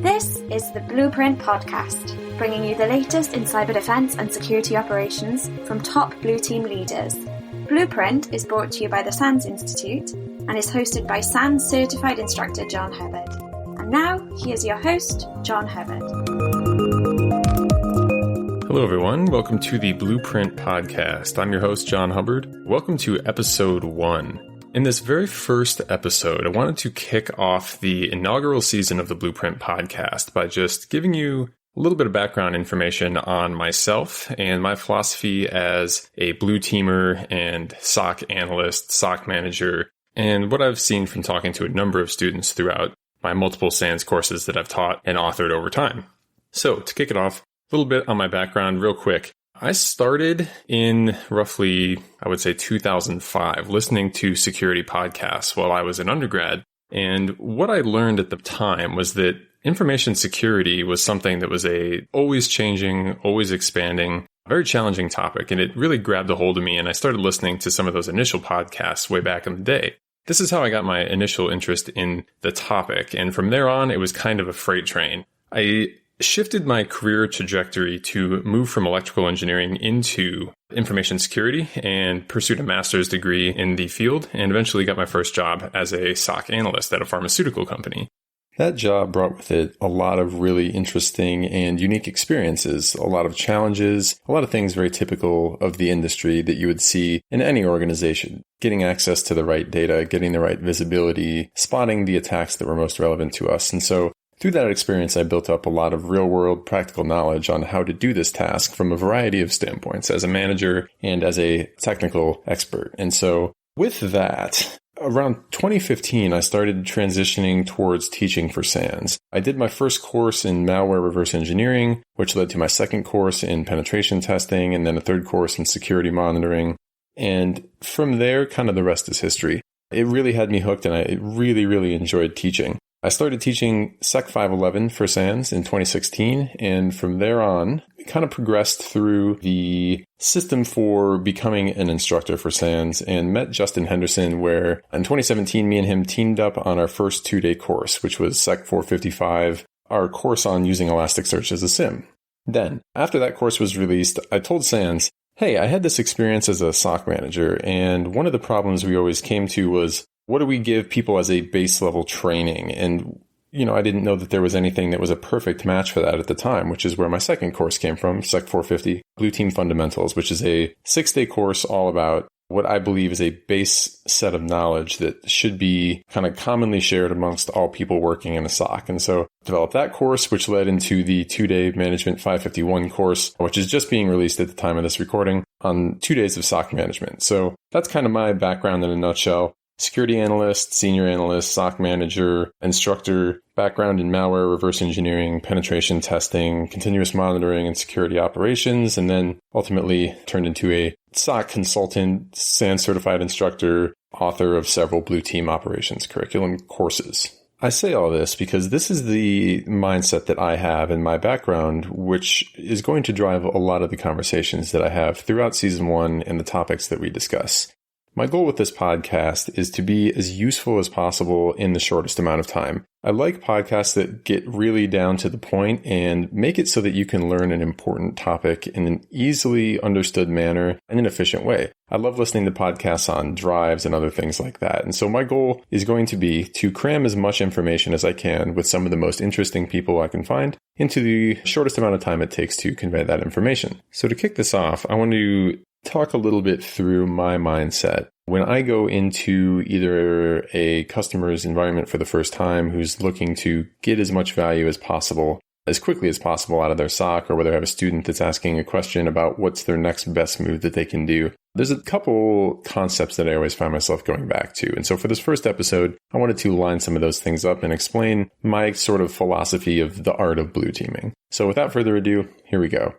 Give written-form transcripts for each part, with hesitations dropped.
This is the Blueprint Podcast, bringing you the latest in cyber defense and security operations from top blue team leaders. Blueprint is brought to you by the SANS Institute and is hosted by SANS certified instructor John Hubbard. And now, here's your host, John Hubbard. Hello, everyone. Welcome to the Blueprint Podcast. I'm your host, John Hubbard. Welcome to episode 1. In this very first episode, I wanted to kick off the inaugural season of the Blueprint Podcast by just giving you a little bit of background information on myself and my philosophy as a blue teamer and SOC analyst, SOC manager, and what I've seen from talking to a number of students throughout my multiple SANS courses that I've taught and authored over time. So to kick it off, a little bit on my background real quick. I started in roughly, I would say 2005, listening to security podcasts while I was an undergrad. And what I learned at the time was that information security was something that was a always changing, always expanding, very challenging topic. And it really grabbed a hold of me. And I started listening to some of those initial podcasts way back in the day. This is how I got my initial interest in the topic. And from there on, it was kind of a freight train. I shifted my career trajectory to move from electrical engineering into information security and pursued a master's degree in the field and eventually got my first job as a SOC analyst at a pharmaceutical company. That job brought with it a lot of really interesting and unique experiences, a lot of challenges, a lot of things very typical of the industry that you would see in any organization. Getting access to the right data, getting the right visibility, spotting the attacks that were most relevant to us. And so through that experience, I built up a lot of real-world practical knowledge on how to do this task from a variety of standpoints as a manager and as a technical expert. And so with that, around 2015, I started transitioning towards teaching for SANS. I did my first course in malware reverse engineering, which led to my second course in penetration testing, and then a third course in security monitoring. And from there, kind of the rest is history. It really had me hooked, and I really enjoyed teaching. I started teaching SEC 511 for SANS in 2016, and from there on, kind of progressed through the system for becoming an instructor for SANS and met Justin Henderson, where in 2017, me and him teamed up on our first 2-day course, which was SEC 455, our course on using Elasticsearch as a SIEM. Then, after that course was released, I told SANS, hey, I had this experience as a SOC manager, and one of the problems we always came to was, what do we give people as a base level training? And, I didn't know that there was anything that was a perfect match for that at the time, which is where my second course came from, SEC 450, Blue Team Fundamentals, which is a 6-day course all about what I believe is a base set of knowledge that should be kind of commonly shared amongst all people working in a SOC. And so developed that course, which led into the 2-day Management 551 course, which is just being released at the time of this recording on 2 days of SOC management. So that's kind of my background in a nutshell. Security analyst, senior analyst, SOC manager, instructor, background in malware, reverse engineering, penetration testing, continuous monitoring, and security operations, and then ultimately turned into a SOC consultant, SANS certified instructor, author of several Blue Team operations curriculum courses. I say all this because this is the mindset that I have in my background, which is going to drive a lot of the conversations that I have throughout season 1 and the topics that we discuss. My goal with this podcast is to be as useful as possible in the shortest amount of time. I like podcasts that get really down to the point and make it so that you can learn an important topic in an easily understood manner and an efficient way. I love listening to podcasts on drives and other things like that. And so my goal is going to be to cram as much information as I can with some of the most interesting people I can find into the shortest amount of time it takes to convey that information. So to kick this off, I want to talk a little bit through my mindset. When I go into either a customer's environment for the first time who's looking to get as much value as possible, as quickly as possible out of their SOC, or whether I have a student that's asking a question about what's their next best move that they can do, there's a couple concepts that I always find myself going back to. And so for this first episode, I wanted to line some of those things up and explain my sort of philosophy of the art of blue teaming. So without further ado, here we go.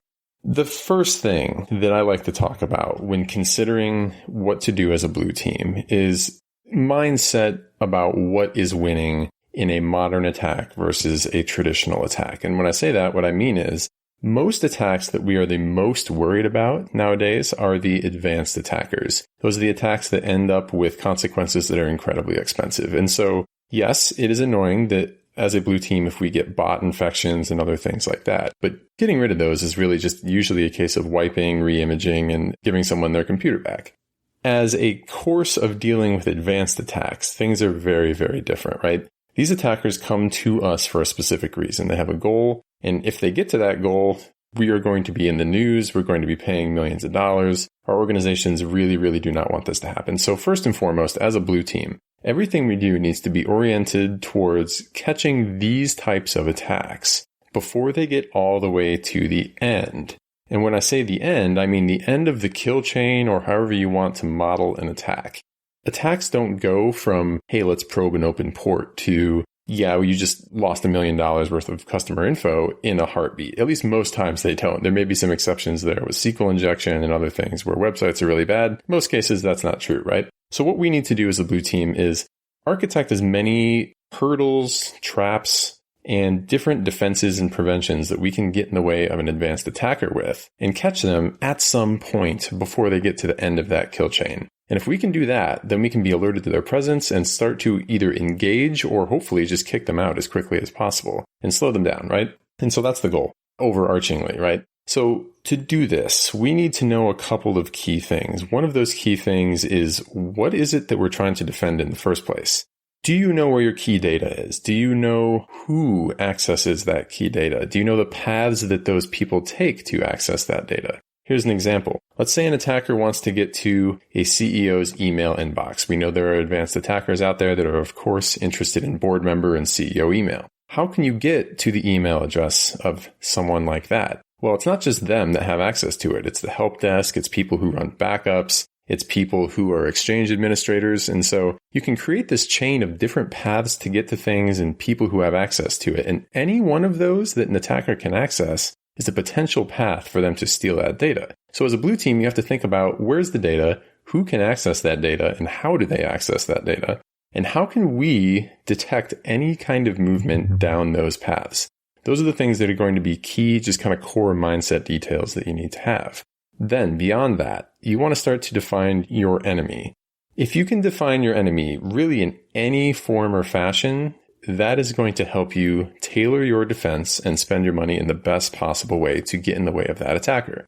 The first thing that I like to talk about when considering what to do as a blue team is mindset about what is winning in a modern attack versus a traditional attack. And when I say that, what I mean is Most attacks that we are the most worried about nowadays are the advanced attackers. Those are the attacks that end up with consequences that are incredibly expensive. And so, yes, it is annoying that as a blue team, if we get bot infections and other things like that, but getting rid of those is really just usually a case of wiping, re-imaging, and giving someone their computer back. As a course of dealing with advanced attacks, things are very, very different, right? These attackers come to us for a specific reason. They have a goal, and if they get to that goal, we are going to be in the news. We're going to be paying millions of dollars. Our organizations really, really do not want this to happen. So first and foremost, as a blue team, everything we do needs to be oriented towards catching these types of attacks before they get all the way to the end. And when I say the end, I mean the end of the kill chain or however you want to model an attack. Attacks don't go from, hey, let's probe an open port to, yeah, well, you just lost $1 million worth of customer info in a heartbeat. At least most times they don't. There may be some exceptions there with SQL injection and other things where websites are really bad. Most cases, that's not true, right? So what we need to do as a blue team is architect as many hurdles, traps, and different defenses and preventions that we can get in the way of an advanced attacker with and catch them at some point before they get to the end of that kill chain. And if we can do that, then we can be alerted to their presence and start to either engage or hopefully just kick them out as quickly as possible and slow them down, right? And so that's the goal, overarchingly, right? So to do this, we need to know a couple of key things. One of those key things is, what is it that we're trying to defend in the first place? Do you know where your key data is? Do you know who accesses that key data? Do you know the paths that those people take to access that data? Here's an example. Let's say an attacker wants to get to a CEO's email inbox. We know there are advanced attackers out there that are, of course, interested in board member and CEO email. How can you get to the email address of someone like that? Well, it's not just them that have access to it. It's the help desk. It's people who run backups. It's people who are Exchange administrators. And so you can create this chain of different paths to get to things and people who have access to it. And any one of those that an attacker can access is a potential path for them to steal that data. So as a blue team, you have to think about where's the data, who can access that data, and how do they access that data? And how can we detect any kind of movement down those paths? Those are the things that are going to be key, just kind of core mindset details that you need to have. Then beyond that, you want to start to define your enemy. If you can define your enemy really in any form or fashion, that is going to help you tailor your defense and spend your money in the best possible way to get in the way of that attacker.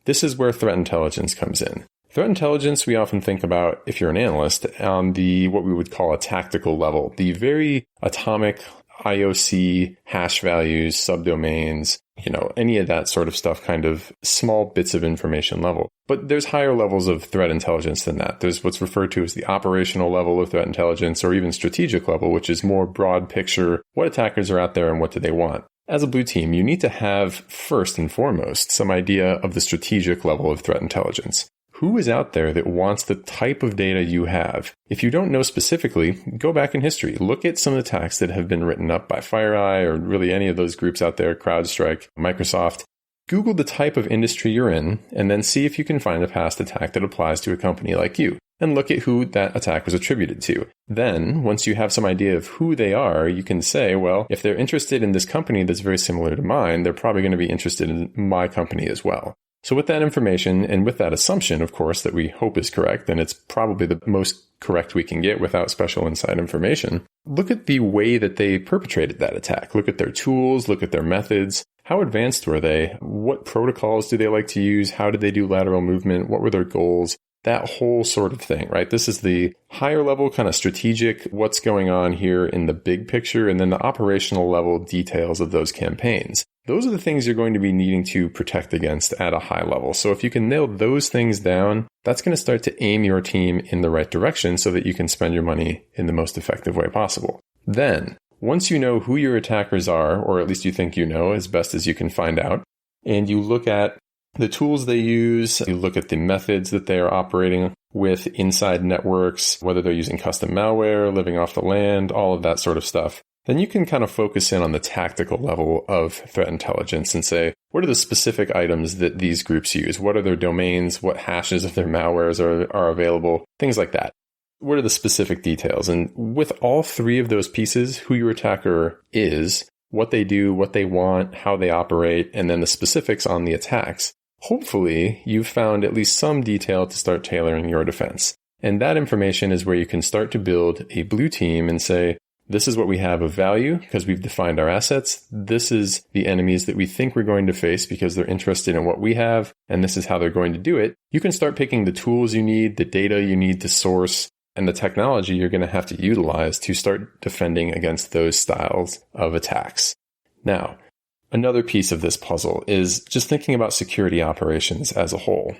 This is where threat intelligence comes in. Threat intelligence, we often think about, if you're an analyst, on the what we would call a tactical level, the very atomic IOC hash values, subdomains, any of that sort of stuff, kind of small bits of information level. But there's higher levels of threat intelligence than that. There's what's referred to as the operational level of threat intelligence, or even strategic level, which is more broad picture. What attackers are out there and what do they want? As a blue team, you need to have, first and foremost, some idea of the strategic level of threat intelligence. Who is out there that wants the type of data you have? If you don't know specifically, go back in history. Look at some of the attacks that have been written up by FireEye or really any of those groups out there, CrowdStrike, Microsoft. Google the type of industry you're in and then see if you can find a past attack that applies to a company like you. And look at who that attack was attributed to. Then, once you have some idea of who they are, you can say, well, if they're interested in this company that's very similar to mine, they're probably going to be interested in my company as well. So with that information and with that assumption, of course, that we hope is correct, and it's probably the most correct we can get without special inside information, look at the way that they perpetrated that attack. Look at their tools, look at their methods. How advanced were they? What protocols do they like to use? How did they do lateral movement? What were their goals? That whole sort of thing, right? This is the higher level kind of strategic, what's going on here in the big picture, and then the operational level details of those campaigns. Those are the things you're going to be needing to protect against at a high level. So if you can nail those things down, that's going to start to aim your team in the right direction so that you can spend your money in the most effective way possible. Then, once you know who your attackers are, or at least you think you know as best as you can find out, and you look at the tools they use, you look at the methods that they are operating with inside networks, whether they're using custom malware, living off the land, all of that sort of stuff, then you can kind of focus in on the tactical level of threat intelligence and say, what are the specific items that these groups use? What are their domains? What hashes of their malwares are available? Things like that. What are the specific details? And with all three of those pieces, who your attacker is, what they do, what they want, how they operate, and then the specifics on the attacks. Hopefully, you've found at least some detail to start tailoring your defense. And that information is where you can start to build a blue team and say, this is what we have of value because we've defined our assets. This is the enemies that we think we're going to face because they're interested in what we have, and this is how they're going to do it. You can start picking the tools you need, the data you need to source, and the technology you're going to have to utilize to start defending against those styles of attacks. Now, another piece of this puzzle is just thinking about security operations as a whole.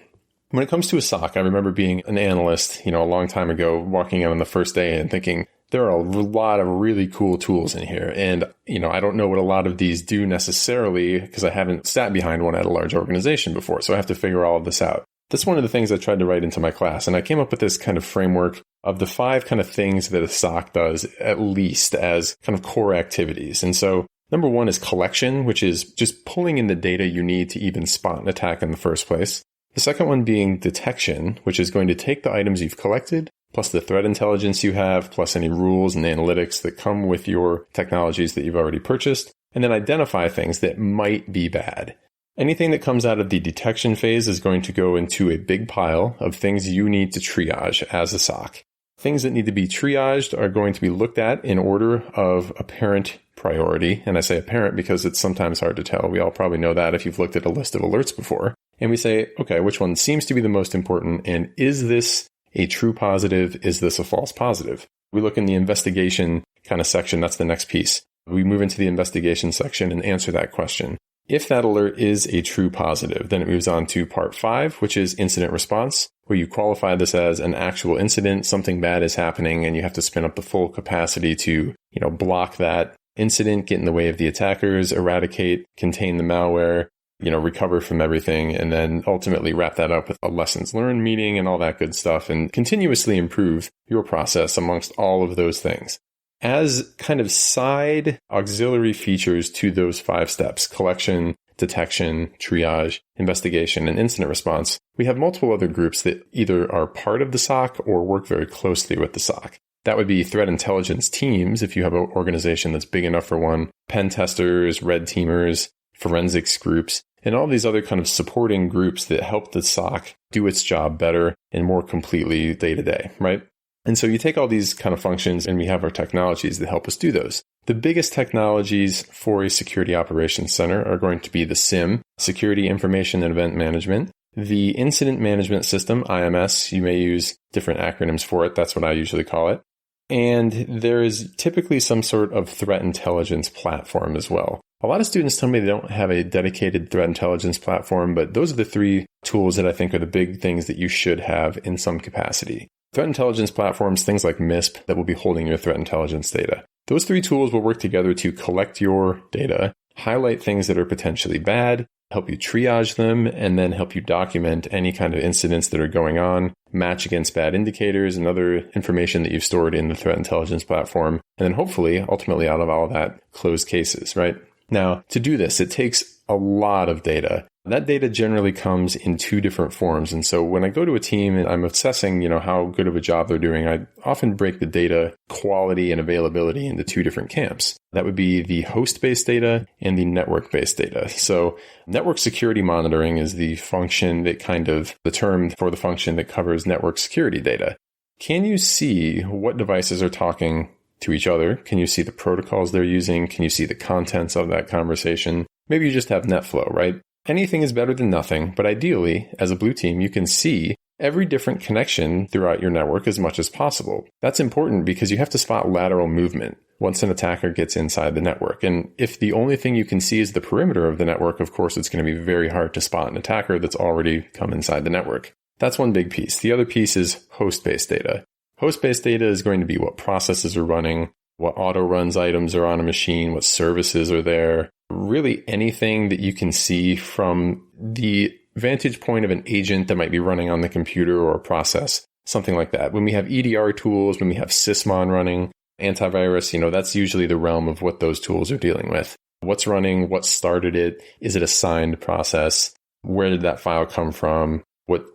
When it comes to a SOC, I remember being an analyst, a long time ago, walking in on the first day and thinking, there are a lot of really cool tools in here. And, I don't know what a lot of these do necessarily because I haven't sat behind one at a large organization before. So I have to figure all of this out. That's one of the things I tried to write into my class. And I came up with this kind of framework of the 5 kind of things that a SOC does, at least as kind of core activities. And so number 1 is collection, which is just pulling in the data you need to even spot an attack in the first place. The second one being detection, which is going to take the items you've collected, plus the threat intelligence you have, plus any rules and analytics that come with your technologies that you've already purchased, and then identify things that might be bad. Anything that comes out of the detection phase is going to go into a big pile of things you need to triage as a SOC. Things that need to be triaged are going to be looked at in order of apparent priority. And I say apparent because it's sometimes hard to tell. We all probably know that if you've looked at a list of alerts before. And we say, okay, which one seems to be the most important? And is this a true positive? Is this a false positive? We look in the investigation kind of section. That's the next piece. We move into the investigation section and answer that question. If that alert is a true positive, then it moves on to part 5, which is incident response, where you qualify this as an actual incident. Something bad is happening and you have to spin up the full capacity to, block that incident, get in the way of the attackers, eradicate, contain the malware, recover from everything, and then ultimately wrap that up with a lessons learned meeting and all that good stuff and continuously improve your process amongst all of those things. As kind of side auxiliary features to those 5 steps, collection, detection, triage, investigation, and incident response, we have multiple other groups that either are part of the SOC or work very closely with the SOC. That would be threat intelligence teams, if you have an organization that's big enough for one, pen testers, red teamers, forensics groups, and all these other kind of supporting groups that help the SOC do its job better and more completely day to day, right? And so you take all these kind of functions and we have our technologies that help us do those. The biggest technologies for a security operations center are going to be the SIEM, Security Information and Event Management, the Incident Management System, IMS. You may use different acronyms for it. That's what I usually call it. And there is typically some sort of threat intelligence platform as well. A lot of students tell me they don't have a dedicated threat intelligence platform, but those are the 3 tools that I think are the big things that you should have in some capacity. Threat intelligence platforms, things like MISP, that will be holding your threat intelligence data. Those 3 tools will work together to collect your data, highlight things that are potentially bad, help you triage them, and then help you document any kind of incidents that are going on, match against bad indicators and other information that you've stored in the threat intelligence platform, and then hopefully, ultimately out of all of that, close cases, right? Now, to do this, it takes a lot of data. That data generally comes in 2 different forms. And so when I go to a team and I'm assessing, how good of a job they're doing, I often break the data quality and availability into 2 different camps. That would be the host-based data and the network-based data. So network security monitoring is the function that the term for the function that covers network security data. Can you see what devices are talking to each other? Can you see the protocols they're using? Can you see the contents of that conversation? Maybe you just have NetFlow, right? Anything is better than nothing, but ideally, as a blue team, you can see every different connection throughout your network as much as possible. That's important because you have to spot lateral movement once an attacker gets inside the network. And if the only thing you can see is the perimeter of the network, of course, it's going to be very hard to spot an attacker that's already come inside the network. That's one big piece. The other piece is host-based data. Host-based data is going to be what processes are running, what auto-runs items are on a machine, what services are there. Really anything that you can see from the vantage point of an agent that might be running on the computer or a process, something like that. When we have EDR tools, when we have Sysmon running, antivirus, that's usually the realm of what those tools are dealing with. What's running? What started it? Is it a signed process? Where did that file come from? What,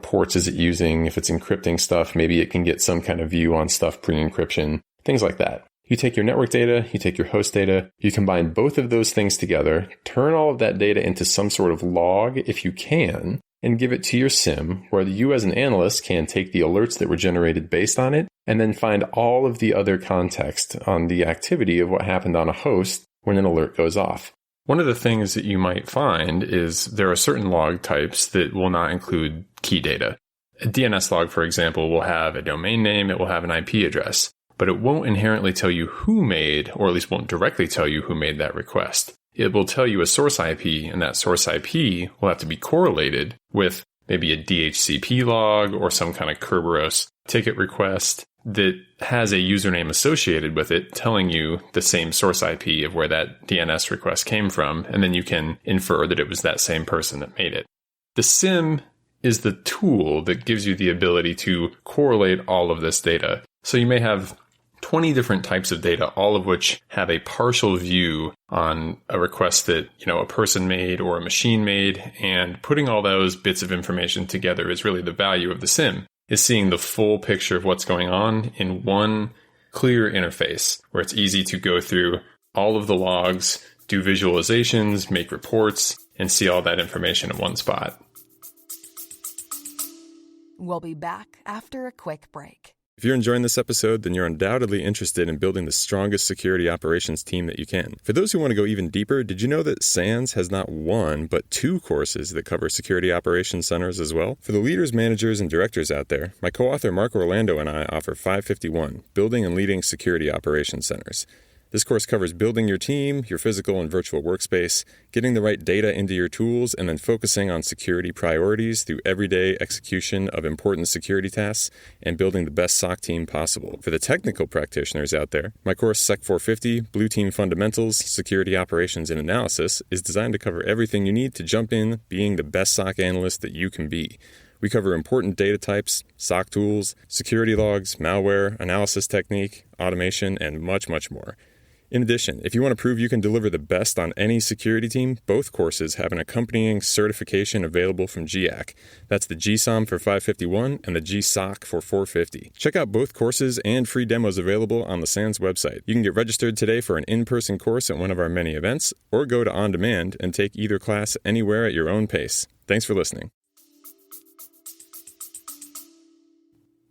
ports is it using? If it's encrypting stuff, maybe it can get some kind of view on stuff pre-encryption, things like that. You take your network data, you take your host data, you combine both of those things together, turn all of that data into some sort of log if you can, and give it to your SIEM, where you as an analyst can take the alerts that were generated based on it, and then find all of the other context on the activity of what happened on a host when an alert goes off. One of the things that you might find is there are certain log types that will not include key data. A DNS log, for example, will have a domain name, it will have an IP address, but it won't inherently tell you who made, or at least won't directly tell you who made that request. It will tell you a source IP, and that source IP will have to be correlated with maybe a DHCP log or some kind of Kerberos ticket request that has a username associated with it telling you the same source IP of where that DNS request came from, and then you can infer that it was that same person that made it. The SIEM is the tool that gives you the ability to correlate all of this data. So you may have 20 different types of data, all of which have a partial view on a request that, a person made or a machine made, and putting all those bits of information together is really the value of the SIEM, is seeing the full picture of what's going on in one clear interface where it's easy to go through all of the logs, do visualizations, make reports, and see all that information in one spot. We'll be back after a quick break. If you're enjoying this episode, then you're undoubtedly interested in building the strongest security operations team that you can. For those who want to go even deeper, did you know that SANS has not one, but 2 courses that cover security operations centers as well? For the leaders, managers, and directors out there, my co-author Mark Orlando and I offer 551, Building and Leading Security Operations Centers. This course covers building your team, your physical and virtual workspace, getting the right data into your tools, and then focusing on security priorities through everyday execution of important security tasks and building the best SOC team possible. For the technical practitioners out there, my course SEC 450, Blue Team Fundamentals, Security Operations and Analysis is designed to cover everything you need to jump in being the best SOC analyst that you can be. We cover important data types, SOC tools, security logs, malware, analysis technique, automation, and much, much more. In addition, if you want to prove you can deliver the best on any security team, both courses have an accompanying certification available from GIAC. That's the GSOM for 551 and the GSOC for 450. Check out both courses and free demos available on the SANS website. You can get registered today for an in-person course at one of our many events, or go to On Demand and take either class anywhere at your own pace. Thanks for listening.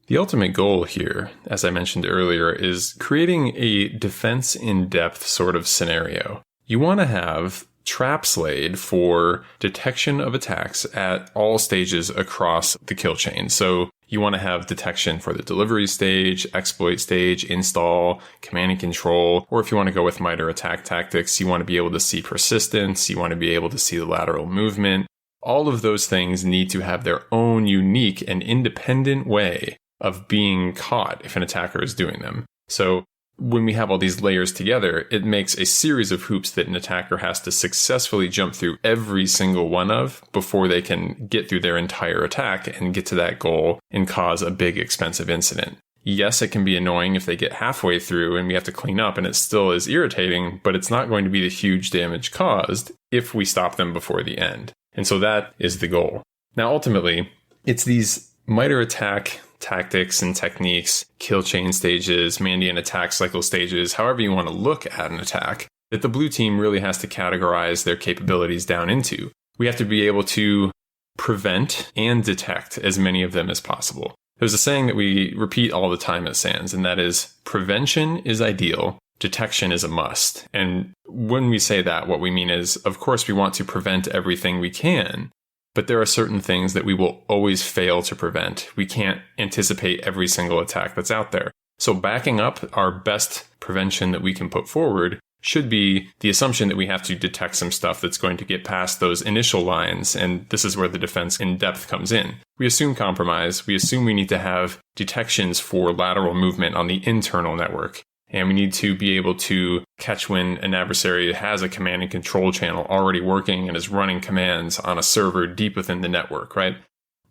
The ultimate goal here, as I mentioned earlier, is creating a defense in depth sort of scenario. You want to have traps laid for detection of attacks at all stages across the kill chain. So you want to have detection for the delivery stage, exploit stage, install, command and control, or if you want to go with MITRE attack tactics, you want to be able to see persistence, you want to be able to see the lateral movement. All of those things need to have their own unique and independent way of being caught if an attacker is doing them. So when we have all these layers together, it makes a series of hoops that an attacker has to successfully jump through every single one of before they can get through their entire attack and get to that goal and cause a big expensive incident. Yes, it can be annoying if they get halfway through and we have to clean up and it still is irritating, but it's not going to be the huge damage caused if we stop them before the end. And so that is the goal. Now, ultimately, it's these MITRE attack tactics and techniques, kill chain stages, Mandiant attack cycle stages, however you want to look at an attack, that the blue team really has to categorize their capabilities down into. We have to be able to prevent and detect as many of them as possible. There's a saying that we repeat all the time at SANS, and that is, prevention is ideal, detection is a must. And when we say that, what we mean is, of course, we want to prevent everything we can, but there are certain things that we will always fail to prevent. We can't anticipate every single attack that's out there. So backing up our best prevention that we can put forward should be the assumption that we have to detect some stuff that's going to get past those initial lines, and this is where the defense in depth comes in. We assume compromise. We assume we need to have detections for lateral movement on the internal network. And we need to be able to catch when an adversary has a command and control channel already working and is running commands on a server deep within the network, right?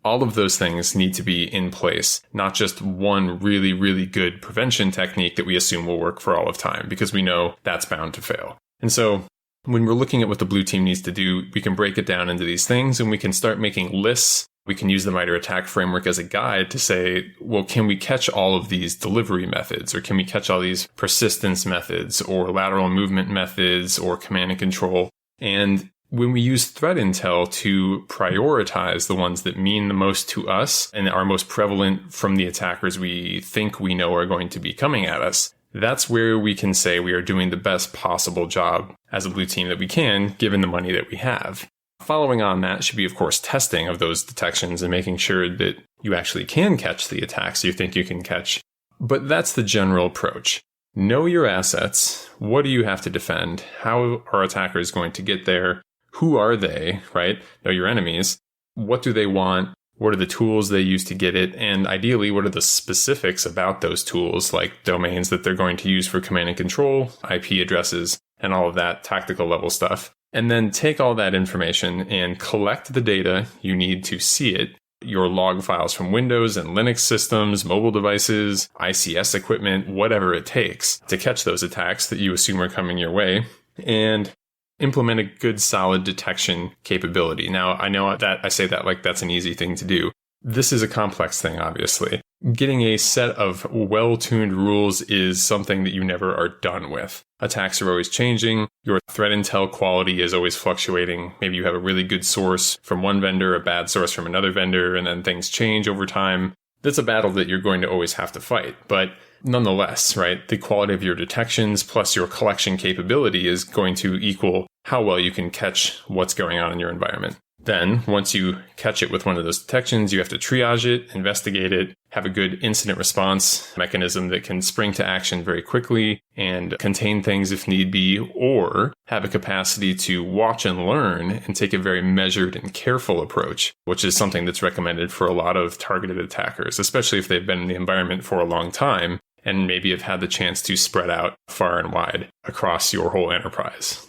All of those things need to be in place, not just one really, really good prevention technique that we assume will work for all of time, because we know that's bound to fail. And so when we're looking at what the blue team needs to do, we can break it down into these things and we can start making lists We can use the MITRE ATT&CK framework as a guide to say, well, can we catch all of these delivery methods, or can we catch all these persistence methods or lateral movement methods or command and control? And when we use threat intel to prioritize the ones that mean the most to us and are most prevalent from the attackers we think we know are going to be coming at us, that's where we can say we are doing the best possible job as a blue team that we can, given the money that we have. Following on that should be, of course, testing of those detections and making sure that you actually can catch the attacks you think you can catch. But that's the general approach. Know your assets. What do you have to defend? How are attackers going to get there? Who are they, right? Know your enemies. What do they want? What are the tools they use to get it? And ideally, what are the specifics about those tools, like domains that they're going to use for command and control, IP addresses, and all of that tactical level stuff. And then take all that information and collect the data you need to see it, your log files from Windows and Linux systems, mobile devices, ICS equipment, whatever it takes to catch those attacks that you assume are coming your way, and implement a good solid detection capability. Now, I know that I say that like that's an easy thing to do. This is a complex thing, obviously. Getting a set of well-tuned rules is something that you never are done with. Attacks are always changing. Your threat intel quality is always fluctuating. Maybe you have a really good source from one vendor, a bad source from another vendor, and then things change over time. That's a battle that you're going to always have to fight. But nonetheless, right, the quality of your detections plus your collection capability is going to equal how well you can catch what's going on in your environment. Then, once you catch it with one of those detections, you have to triage it, investigate it, have a good incident response mechanism that can spring to action very quickly and contain things if need be, or have a capacity to watch and learn and take a very measured and careful approach, which is something that's recommended for a lot of targeted attackers, especially if they've been in the environment for a long time and maybe have had the chance to spread out far and wide across your whole enterprise.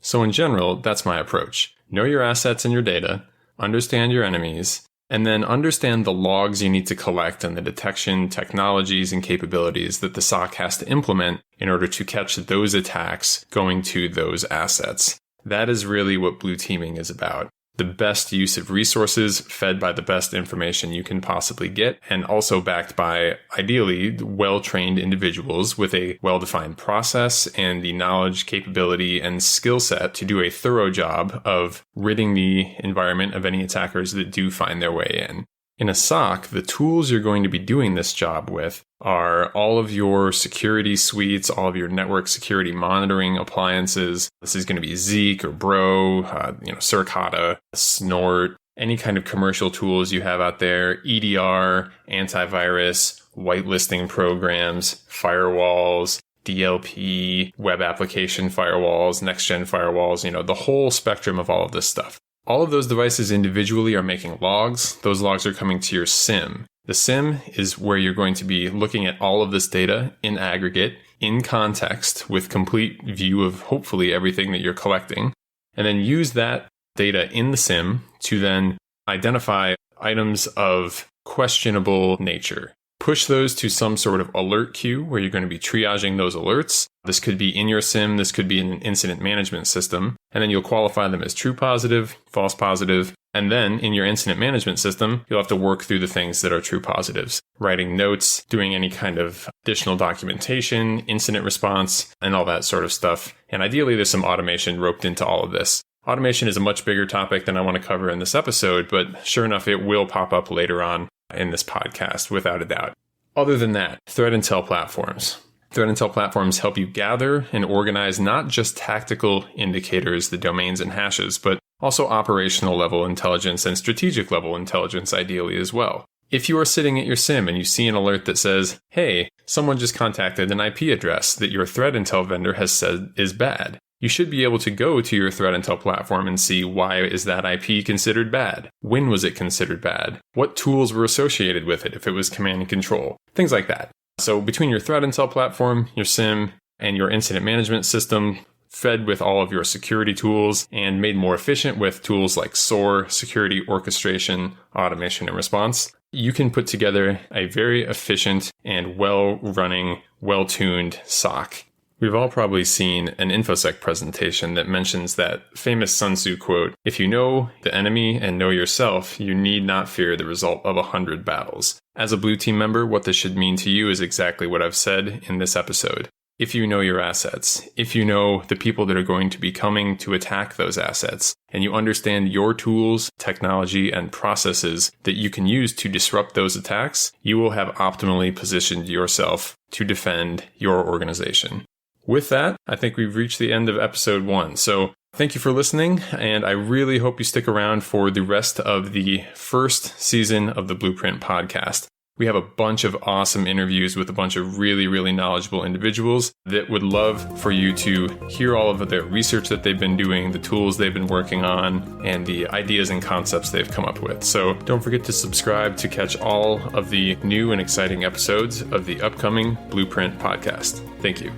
So in general, that's my approach. Know your assets and your data, understand your enemies, and then understand the logs you need to collect and the detection technologies and capabilities that the SOC has to implement in order to catch those attacks going to those assets. That is really what blue teaming is about. The best use of resources fed by the best information you can possibly get, and also backed by, ideally, well-trained individuals with a well-defined process and the knowledge, capability, and skill set to do a thorough job of ridding the environment of any attackers that do find their way in. In a SOC, the tools you're going to be doing this job with are all of your security suites, all of your network security monitoring appliances. This is going to be Zeek or Bro, Suricata, Snort, any kind of commercial tools you have out there, EDR, antivirus, whitelisting programs, firewalls, DLP, web application firewalls, next-gen firewalls, the whole spectrum of all of this stuff. All of those devices individually are making logs. Those logs are coming to your SIEM. The SIEM is where you're going to be looking at all of this data in aggregate, in context, with complete view of hopefully everything that you're collecting, and then use that data in the SIEM to then identify items of questionable nature. Push those to some sort of alert queue where you're going to be triaging those alerts. This could be in your SIEM, this could be in an incident management system, and then you'll qualify them as true positive, false positive, and then in your incident management system, you'll have to work through the things that are true positives, writing notes, doing any kind of additional documentation, incident response, and all that sort of stuff. And ideally, there's some automation roped into all of this. Automation is a much bigger topic than I want to cover in this episode, but sure enough, it will pop up later on in this podcast, without a doubt. Other than that, threat intel platforms. Threat intel platforms help you gather and organize not just tactical indicators, the domains and hashes, but also operational level intelligence and strategic level intelligence ideally as well. If you are sitting at your SIEM and you see an alert that says, hey, someone just contacted an IP address that your threat intel vendor has said is bad, you should be able to go to your threat intel platform and see, why is that IP considered bad? When was it considered bad? What tools were associated with it if it was command and control? Things like that. So between your threat intel platform, your SIEM, and your incident management system, fed with all of your security tools and made more efficient with tools like SOAR, security orchestration, automation, and response, you can put together a very efficient and well-running, well-tuned SOC. We've all probably seen an InfoSec presentation that mentions that famous Sun Tzu quote, "If you know the enemy and know yourself, you need not fear the result of 100 battles." As a Blue Team member, what this should mean to you is exactly what I've said in this episode. If you know your assets, if you know the people that are going to be coming to attack those assets, and you understand your tools, technology, and processes that you can use to disrupt those attacks, you will have optimally positioned yourself to defend your organization. With that, I think we've reached the end of episode 1. So thank you for listening, and I really hope you stick around for the rest of the first season of the Blueprint podcast. We have a bunch of awesome interviews with a bunch of really, really knowledgeable individuals that would love for you to hear all of their research that they've been doing, the tools they've been working on, and the ideas and concepts they've come up with. So don't forget to subscribe to catch all of the new and exciting episodes of the upcoming Blueprint podcast. Thank you.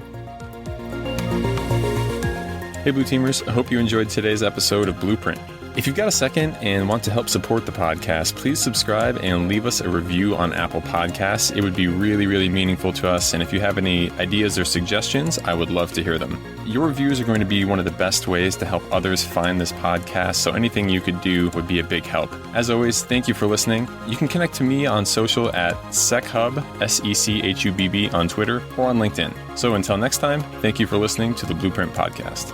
Hey Blue Teamers, I hope you enjoyed today's episode of Blueprint. If you've got a second and want to help support the podcast, please subscribe and leave us a review on Apple Podcasts. It would be really, really meaningful to us, and if you have any ideas or suggestions, I would love to hear them. Your reviews are going to be one of the best ways to help others find this podcast, so anything you could do would be a big help. As always, thank you for listening. You can connect to me on social at SecHub, SECHUBB on Twitter or on LinkedIn. So until next time, thank you for listening to the Blueprint Podcast.